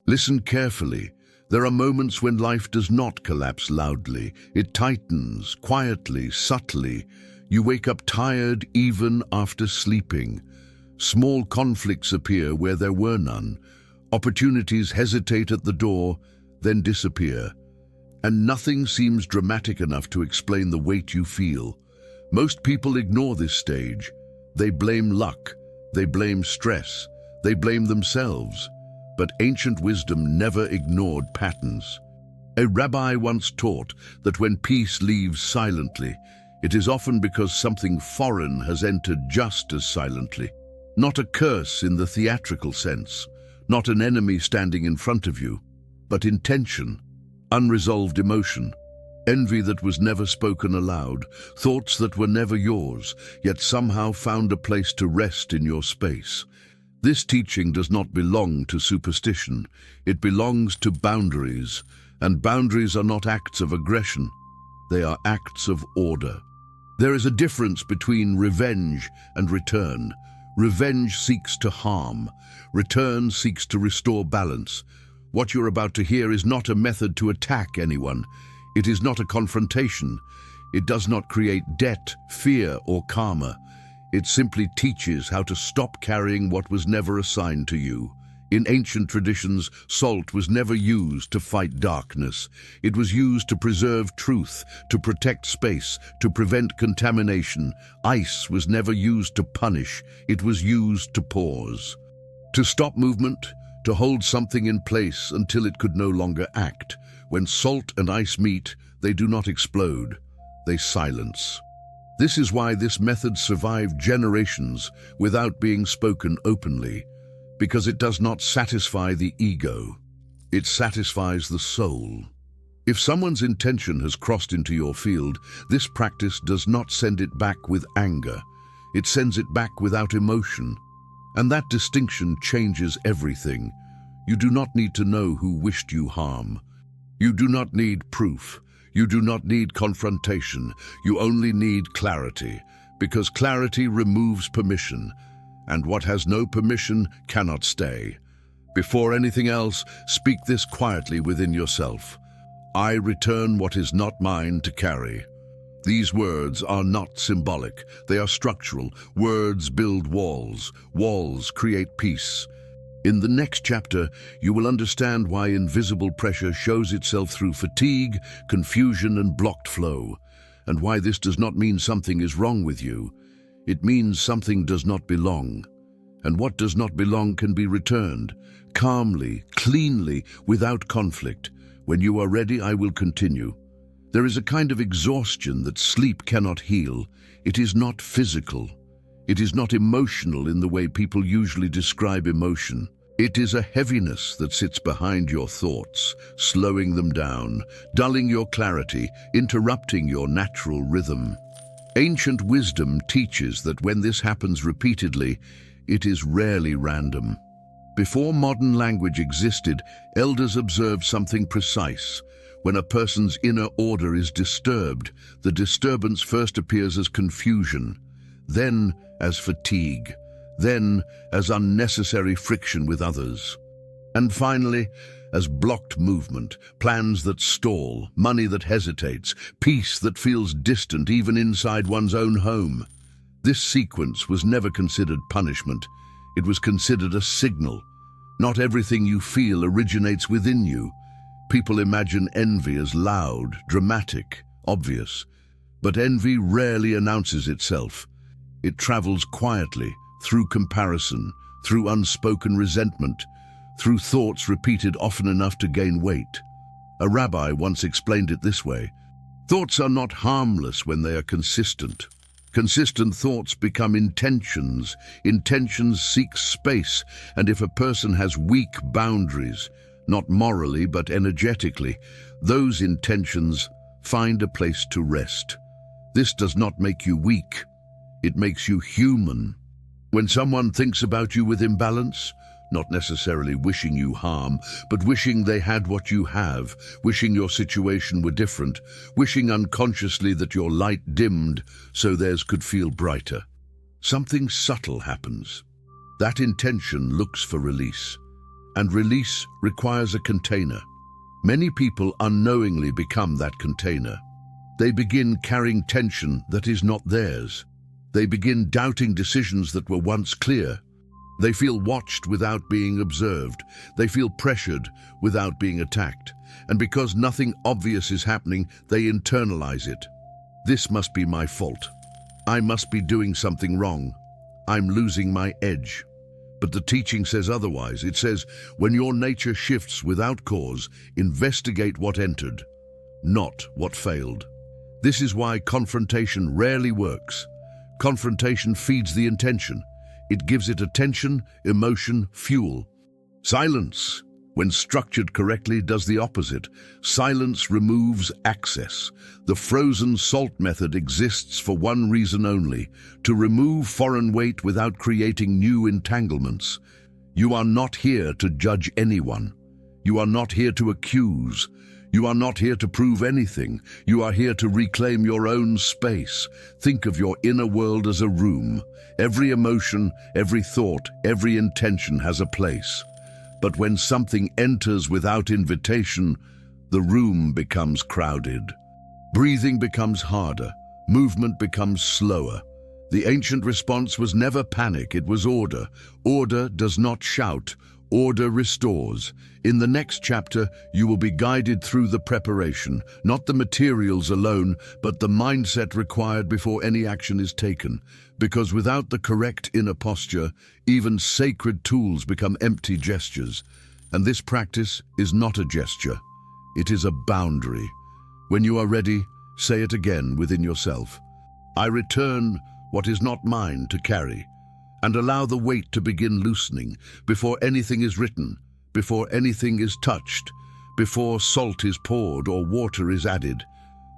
Listen carefully. There are moments when life does not collapse loudly. It tightens, quietly, subtly. You wake up tired even after sleeping. Small conflicts appear where there were none. Opportunities hesitate at the door, then disappear. And nothing seems dramatic enough to explain the weight you feel. Most people ignore this stage. They blame luck. They blame stress. They blame themselves. But ancient wisdom never ignored patterns. A rabbi once taught that when peace leaves silently, it is often because something foreign has entered just as silently. Not a curse in the theatrical sense, not an enemy standing in front of you, but intention, unresolved emotion, envy that was never spoken aloud, thoughts that were never yours, yet somehow found a place to rest in your space. This teaching does not belong to superstition. It belongs to boundaries, and boundaries are not acts of aggression. They are acts of order. There is a difference between revenge and return. Revenge seeks to harm. Return seeks to restore balance. What you're about to hear is not a method to attack anyone. It is not a confrontation. It does not create debt, fear, or karma. It simply teaches how to stop carrying what was never assigned to you. In ancient traditions, salt was never used to fight darkness. It was used to preserve truth, to protect space, to prevent contamination. Ice was never used to punish. It was used to pause. To stop movement, to hold something in place until it could no longer act. When salt and ice meet, they do not explode. They silence. This is why this method survived generations without being spoken openly, because it does not satisfy the ego. It satisfies the soul. If someone's intention has crossed into your field, this practice does not send it back with anger. It sends it back without emotion. And that distinction changes everything. You do not need to know who wished you harm. You do not need proof. You do not need confrontation. You only need clarity, because clarity removes permission, and what has no permission cannot stay. Before anything else, speak this quietly within yourself. I return what is not mine to carry. These words are not symbolic. They are structural. Words build walls. Walls create peace. In the next chapter, you will understand why invisible pressure shows itself through fatigue, confusion, and blocked flow, and why this does not mean something is wrong with you. It means something does not belong. And what does not belong can be returned, calmly, cleanly, without conflict. When you are ready, I will continue. There is a kind of exhaustion that sleep cannot heal. It is not physical. It is not emotional in the way people usually describe emotion. It is a heaviness that sits behind your thoughts, slowing them down, dulling your clarity, interrupting your natural rhythm. Ancient wisdom teaches that when this happens repeatedly, it is rarely random. Before modern language existed, elders observed something precise. When a person's inner order is disturbed, the disturbance first appears as confusion, then as fatigue, then as unnecessary friction with others, and finally as blocked movement, plans that stall, money that hesitates, peace that feels distant even inside one's own home. This sequence was never considered punishment. It was considered a signal. Not everything you feel originates within you. People imagine envy as loud, dramatic, obvious, but envy rarely announces itself. It travels quietly, through comparison, through unspoken resentment, through thoughts repeated often enough to gain weight. A rabbi once explained it this way: thoughts are not harmless when they are consistent. Consistent thoughts become intentions. Intentions seek space, and if a person has weak boundaries, not morally but energetically, those intentions find a place to rest. This does not make you weak. It makes you human. When someone thinks about you with imbalance, not necessarily wishing you harm, but wishing they had what you have, wishing your situation were different, wishing unconsciously that your light dimmed so theirs could feel brighter, something subtle happens. That intention looks for release. and release requires a container. Many people unknowingly become that container. They begin carrying tension that is not theirs. They begin doubting decisions that were once clear. They feel watched without being observed. They feel pressured without being attacked. And because nothing obvious is happening, they internalize it. This must be my fault. I must be doing something wrong. I'm losing my edge. But the teaching says otherwise. It says, when your nature shifts without cause, investigate what entered, not what failed. This is why confrontation rarely works. Confrontation feeds the intention. It gives it attention, emotion, fuel. Silence, when structured correctly, does the opposite. Silence removes access. The frozen salt method exists for one reason only: to remove foreign weight without creating new entanglements. You are not here to judge anyone. You are not here to accuse. You are not here to prove anything. You are here to reclaim your own space. Think of your inner world as a room. Every emotion, every thought, every intention has a place. But when something enters without invitation, the room becomes crowded. Breathing becomes harder. Movement becomes slower. The ancient response was never panic, it was order. Order does not shout. Order restores. In the next chapter, you will be guided through the preparation, not the materials alone, but the mindset required before any action is taken. Because without the correct inner posture, even sacred tools become empty gestures. And this practice is not a gesture. It is a boundary. When you are ready, say it again within yourself. I return what is not mine to carry. And allow the weight to begin loosening before anything is written, before anything is touched, before salt is poured or water is added.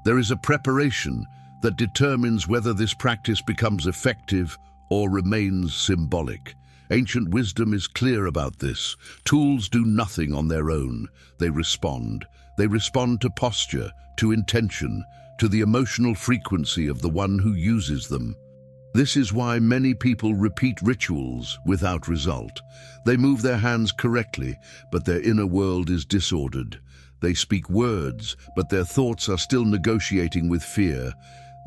There is a preparation that determines whether this practice becomes effective or remains symbolic. Ancient wisdom is clear about this. Tools do nothing on their own. They respond. They respond to posture, to intention, to the emotional frequency of the one who uses them. This is why many people repeat rituals without result. They move their hands correctly, but their inner world is disordered. They speak words, but their thoughts are still negotiating with fear.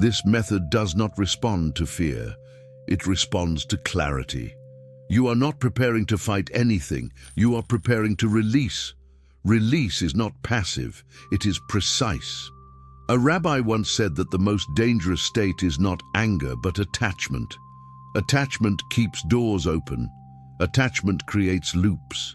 This method does not respond to fear. It responds to clarity. You are not preparing to fight anything. You are preparing to release. Release is not passive. It is precise. A rabbi once said that the most dangerous state is not anger, but attachment. Attachment keeps doors open. Attachment creates loops.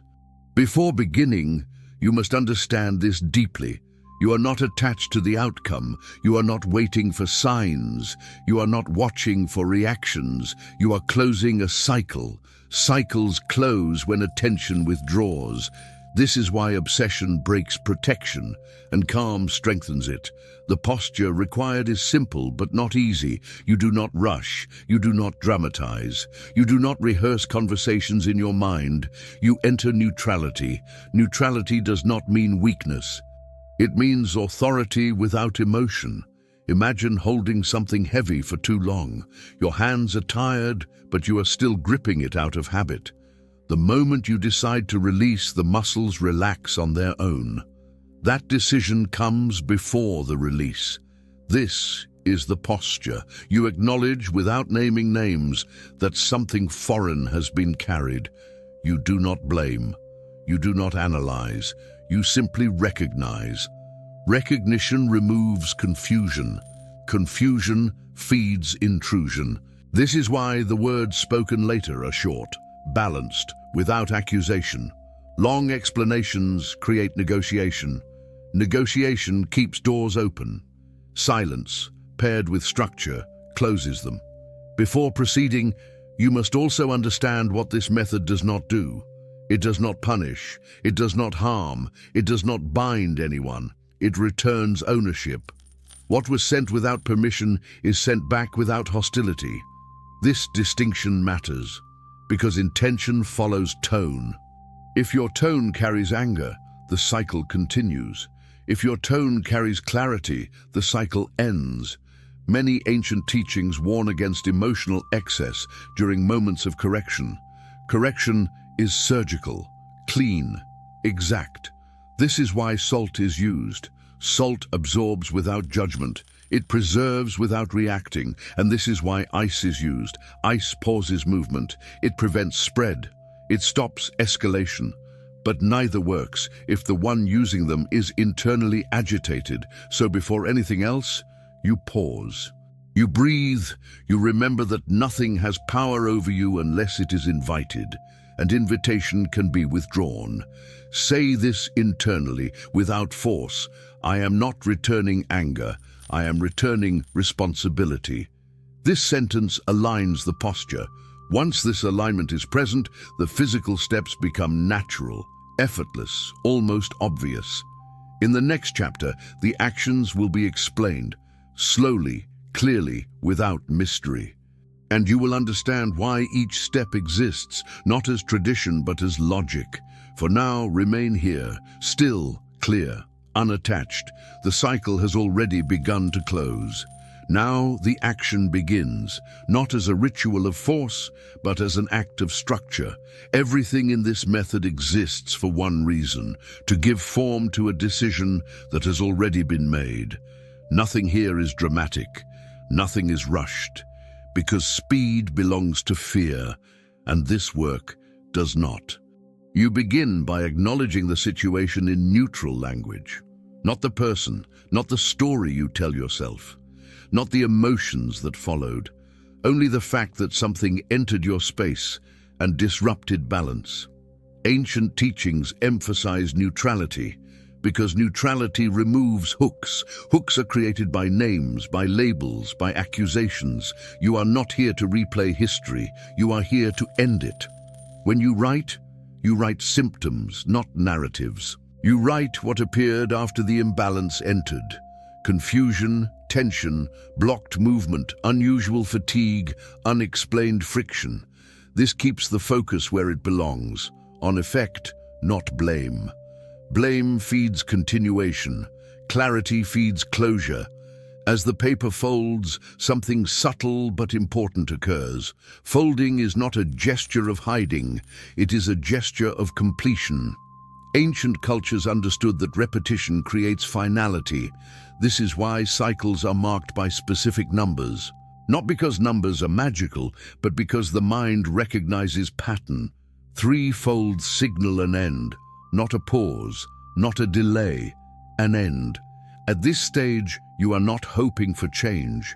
Before beginning, you must understand this deeply. You are not attached to the outcome. You are not waiting for signs. You are not watching for reactions. You are closing a cycle. Cycles close when attention withdraws. This is why obsession breaks protection and calm strengthens it. The posture required is simple but not easy. You do not rush. You do not dramatize. You do not rehearse conversations in your mind. You enter neutrality. Neutrality does not mean weakness. It means authority without emotion. Imagine holding something heavy for too long. Your hands are tired, but you are still gripping it out of habit. The moment you decide to release, the muscles relax on their own. That decision comes before the release. This is the posture. You acknowledge, without naming names, that something foreign has been carried. You do not blame. You do not analyze. You simply recognize. Recognition removes confusion. Confusion feeds intrusion. This is why the words spoken later are short, balanced, without accusation. Long explanations create negotiation. Negotiation keeps doors open. Silence, paired with structure, closes them. Before proceeding, you must also understand what this method does not do. It does not punish. It does not harm. It does not bind anyone. It returns ownership. What was sent without permission is sent back without hostility. This distinction matters, because intention follows tone. If your tone carries anger, the cycle continues. If your tone carries clarity, the cycle ends. Many ancient teachings warn against emotional excess during moments of correction. Correction is surgical. clean, exact. This is why salt is used. Salt absorbs without judgment. It preserves without reacting, and this is why ice is used. Ice pauses movement. It prevents spread. It stops escalation. But neither works if the one using them is internally agitated. So before anything else, you pause. You breathe. You remember that nothing has power over you unless it is invited, and invitation can be withdrawn. Say this internally, without force. I am not returning anger. I am returning responsibility. This sentence aligns the posture. Once this alignment is present, the physical steps become natural, effortless, almost obvious. In the next chapter, the actions will be explained, slowly, clearly, without mystery. And you will understand why each step exists, not as tradition but as logic. For now, remain here, still, clear, unattached. The cycle has already begun to close. Now the action begins, not as a ritual of force, but as an act of structure. Everything in this method exists for one reason: to give form to a decision that has already been made. Nothing here is dramatic. Nothing is rushed, because speed belongs to fear, and this work does not. You begin by acknowledging the situation in neutral language. Not the person, not the story you tell yourself, not the emotions that followed, only the fact that something entered your space and disrupted balance. Ancient teachings emphasize neutrality, because neutrality removes hooks. Hooks are created by names, by labels, by accusations. You are not here to replay history. You are here to end it. When you write symptoms, not narratives. You write what appeared after the imbalance entered. Confusion, tension, blocked movement, unusual fatigue, unexplained friction. This keeps the focus where it belongs, on effect, not blame. Blame feeds continuation. Clarity feeds closure. As the paper folds, something subtle but important occurs. Folding is not a gesture of hiding, it is a gesture of completion. Ancient cultures understood that repetition creates finality. This is why cycles are marked by specific numbers. Not because numbers are magical, but because the mind recognizes pattern. 3 folds signal an end. Not a pause, not a delay, an end. At this stage, you are not hoping for change.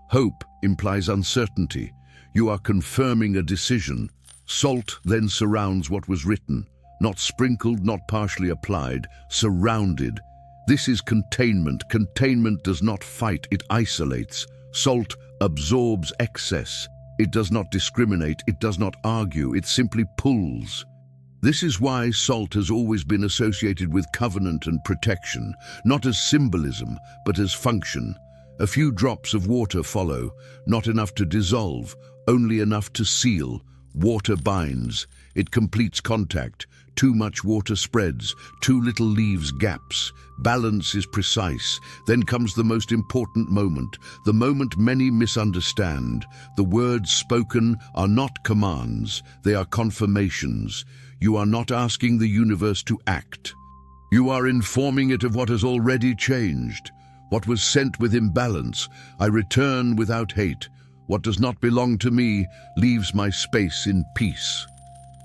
Hope implies uncertainty. You are confirming a decision. Salt then surrounds what was written, not sprinkled, not partially applied, surrounded. This is containment. Containment does not fight, it isolates. Salt absorbs excess. It does not discriminate, it does not argue, it simply pulls. This is why salt has always been associated with covenant and protection, not as symbolism, but as function. A few drops of water follow, not enough to dissolve, only enough to seal. Water binds, it completes contact. Too much water spreads, too little leaves gaps. Balance is precise. Then comes the most important moment, the moment many misunderstand. The words spoken are not commands, they are confirmations. You are not asking the universe to act. You are informing it of what has already changed. What was sent with imbalance, I return without hate. What does not belong to me leaves my space in peace.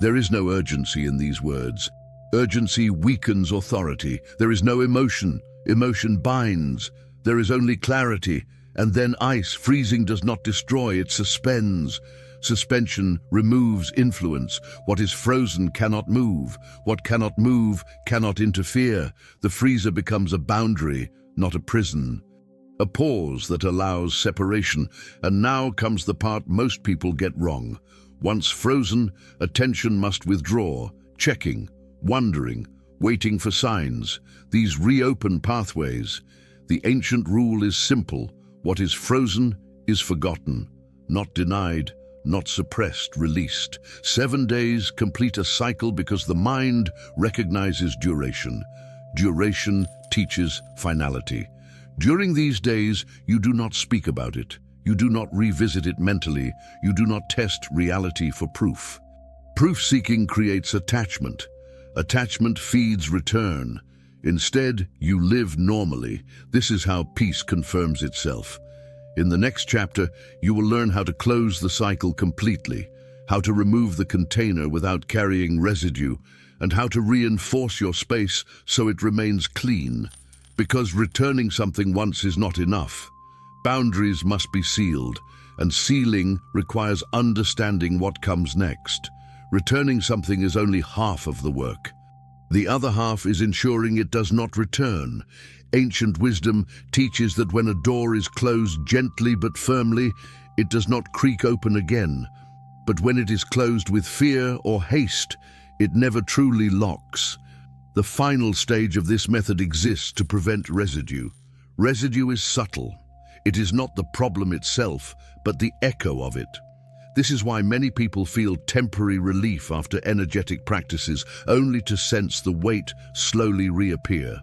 There is no urgency in these words. Urgency weakens authority. There is no emotion. Emotion binds. There is only clarity. And then ice. Freezing does not destroy, it suspends. Suspension removes influence. What is frozen cannot move. What cannot move cannot interfere. The freezer becomes a boundary, not a prison. A pause that allows separation. And now comes the part most people get wrong. Once frozen, attention must withdraw, checking, wondering, waiting for signs. These reopen pathways. The ancient rule is simple. What is frozen is forgotten, not denied, not suppressed, released. 7 days complete a cycle because the mind recognizes duration. Duration teaches finality. During these days, you do not speak about it. You do not revisit it mentally. You do not test reality for proof. Proof-seeking creates attachment. Attachment feeds return. Instead, you live normally. This is how peace confirms itself. In the next chapter, you will learn how to close the cycle completely, how to remove the container without carrying residue, and how to reinforce your space so it remains clean. Because returning something once is not enough. Boundaries must be sealed, and sealing requires understanding what comes next. Returning something is only half of the work. The other half is ensuring it does not return. Ancient wisdom teaches that when a door is closed gently but firmly, it does not creak open again. But when it is closed with fear or haste, it never truly locks. The final stage of this method exists to prevent residue. Residue is subtle. It is not the problem itself, but the echo of it. This is why many people feel temporary relief after energetic practices, only to sense the weight slowly reappear.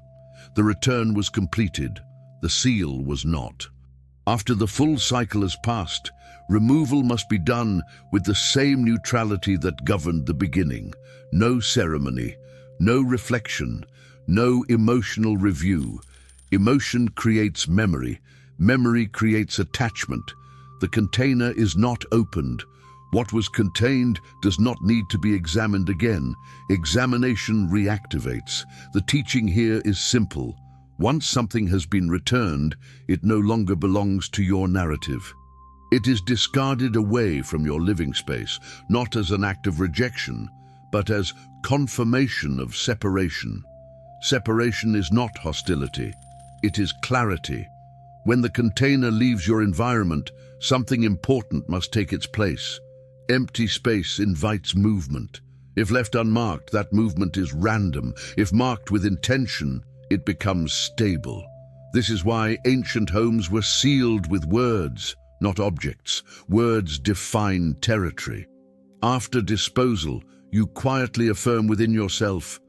The return was completed. The seal was not. After the full cycle has passed, removal must be done with the same neutrality that governed the beginning. No ceremony, no reflection, no emotional review. Emotion creates memory. Memory creates attachment. The container is not opened. What was contained does not need to be examined again. Examination reactivates. The teaching here is simple. Once something has been returned, it no longer belongs to your narrative. It is discarded away from your living space, not as an act of rejection, but as confirmation of separation. Separation is not hostility. It is clarity. When the container leaves your environment, something important must take its place. Empty space invites movement. If left unmarked, that movement is random. If marked with intention, it becomes stable. This is why ancient homes were sealed with words, not objects. Words define territory. After disposal, you quietly affirm within yourself,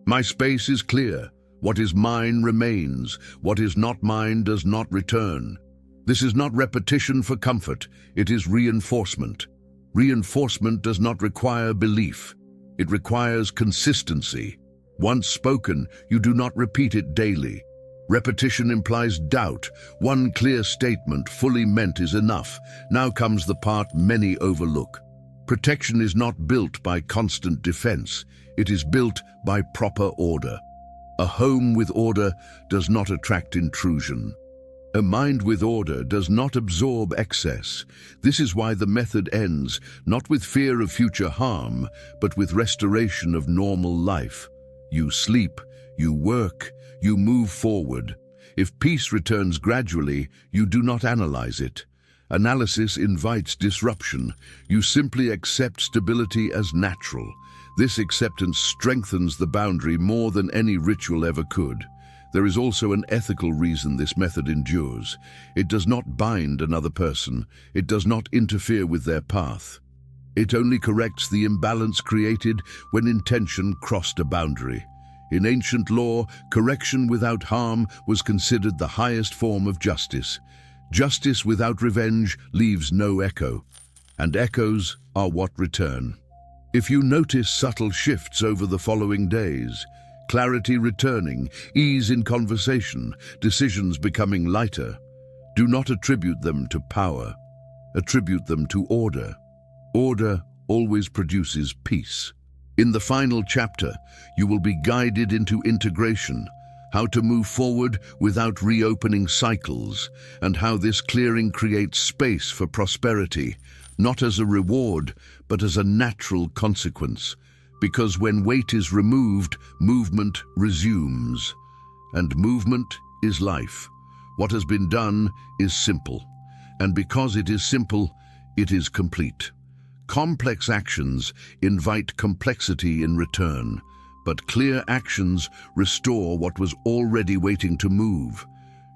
"My space is clear. What is mine remains. What is not mine does not return." This is not repetition for comfort. It is reinforcement. Reinforcement does not require belief. It requires consistency. Once spoken, you do not repeat it daily. Repetition implies doubt. One clear statement, fully meant, is enough. Now comes the part many overlook. Protection is not built by constant defense. It is built by proper order. A home with order does not attract intrusion. A mind with order does not absorb excess. This is why the method ends, not with fear of future harm, but with restoration of normal life. You sleep, you work, you move forward. If peace returns gradually, you do not analyze it. Analysis invites disruption. You simply accept stability as natural. This acceptance strengthens the boundary more than any ritual ever could. There is also an ethical reason this method endures. It does not bind another person. It does not interfere with their path. It only corrects the imbalance created when intention crossed a boundary. In ancient law, correction without harm was considered the highest form of justice. Justice without revenge leaves no echo, and echoes are what return. If you notice subtle shifts over the following days, clarity returning, ease in conversation, decisions becoming lighter, do not attribute them to power. Attribute them to order. Order always produces peace. In the final chapter, you will be guided into integration, how to move forward without reopening cycles, and how this clearing creates space for prosperity, not as a reward, but as a natural consequence. Because when weight is removed, movement resumes. And movement is life. What has been done is simple. And because it is simple, it is complete. Complex actions invite complexity in return, but clear actions restore what was already waiting to move.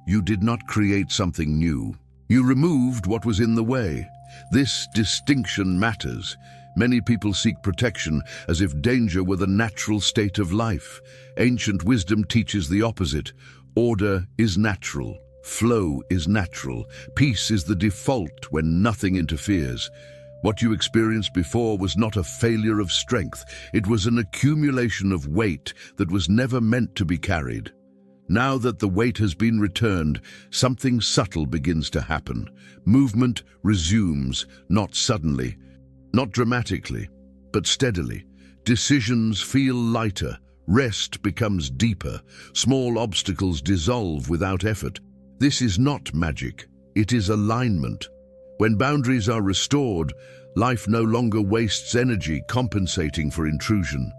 You did not create something new. You removed what was in the way. This distinction matters. Many people seek protection as if danger were the natural state of life. Ancient wisdom teaches the opposite. Order is natural. Flow is natural. Peace is the default when nothing interferes. What you experienced before was not a failure of strength. It was an accumulation of weight that was never meant to be carried. Now that the weight has been returned, something subtle begins to happen. Movement resumes, not suddenly, not dramatically, but steadily. Decisions feel lighter, rest becomes deeper, small obstacles dissolve without effort. This is not magic, it is alignment. When boundaries are restored, life no longer wastes energy compensating for intrusion.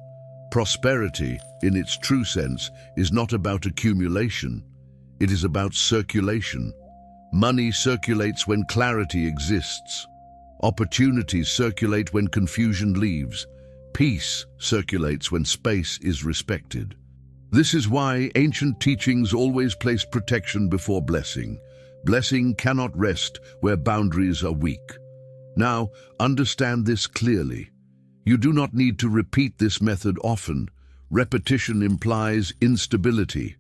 Prosperity, in its true sense, is not about accumulation. It is about circulation. Money circulates when clarity exists. Opportunities circulate when confusion leaves. Peace circulates when space is respected. This is why ancient teachings always place protection before blessing. Blessing cannot rest where boundaries are weak. Now, understand this clearly. You do not need to repeat this method often. Repetition implies instability.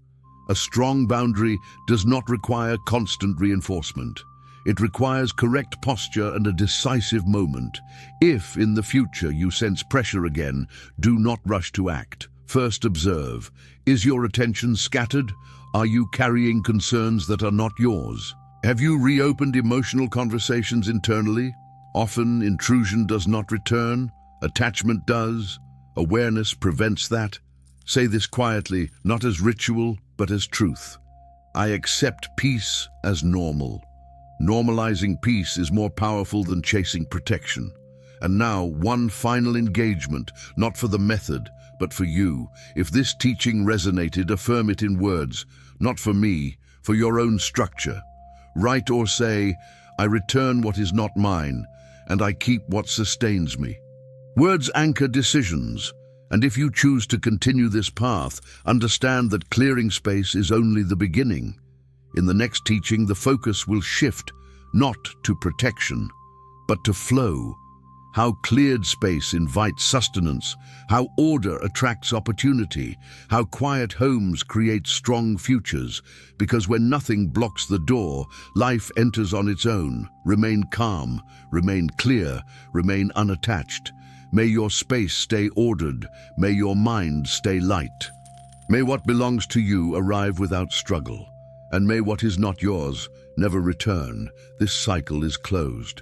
A strong boundary does not require constant reinforcement. It requires correct posture and a decisive moment. If, in the future, you sense pressure again, do not rush to act. First observe. Is your attention scattered? Are you carrying concerns that are not yours? Have you reopened emotional conversations internally? Often, intrusion does not return. Attachment does. Awareness prevents that. Say this quietly, not as ritual, but as truth. I accept peace as normal. Normalizing peace is more powerful than chasing protection. And now, one final engagement, not for the method, but for you. If this teaching resonated, affirm it in words, not for me, for your own structure. Write or say, I return what is not mine, and I keep what sustains me. Words anchor decisions, and if you choose to continue this path, understand that clearing space is only the beginning. In the next teaching, the focus will shift, not to protection, but to flow. How cleared space invites sustenance, how order attracts opportunity, how quiet homes create strong futures, because when nothing blocks the door, life enters on its own. Remain calm, remain clear, remain unattached. May your space stay ordered, may your mind stay light. May what belongs to you arrive without struggle, and may what is not yours never return. This cycle is closed.